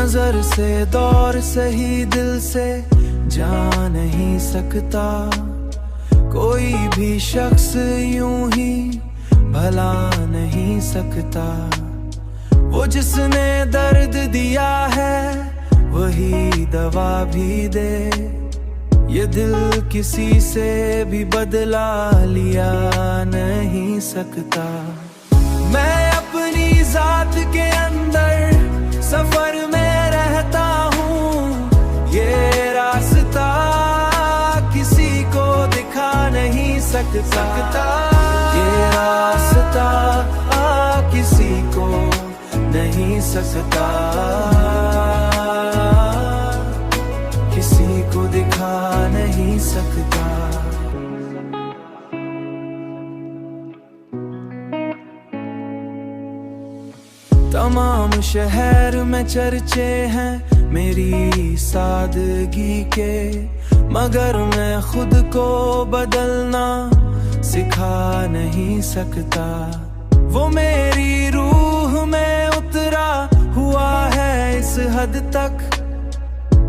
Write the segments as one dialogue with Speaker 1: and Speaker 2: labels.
Speaker 1: नजर से दौर सही दिल से जा नहीं सकता, कोई भी शख्स यूं ही भला नहीं सकता। वो जिसने दर्द दिया है वही दवा भी दे, ये दिल किसी से भी बदला लिया नहीं सकता। मैं अपनी जात के अंदर सफर में रहता हूँ, ये रास्ता किसी को दिखा नहीं सकता। ये रास्ता किसी को नहीं सकता, किसी को दिखा नहीं सकता। तमाम शहर में चर्चे हैं मेरी सादगी के, मगर मैं खुद को बदलना सिखा नहीं सकता। वो मेरी रूह में उतरा हुआ है इस हद तक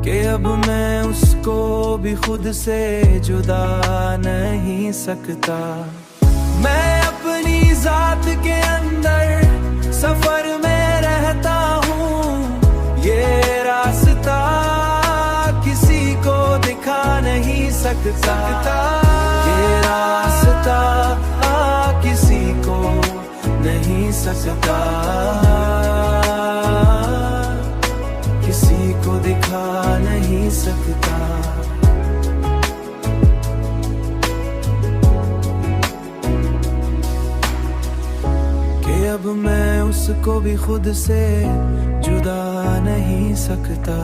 Speaker 1: कि अब मैं उसको भी खुद से जुदा नहीं सकता। मैं अपनी जात के अंदर सफर में रहता हूँ, ये रास्ता किसी को दिखा नहीं सकता। ये रास्ता किसी को नहीं सकता, किसी को दिखा नहीं सकता। कि अब मैं उसको भी खुद से जुदा नहीं सकता।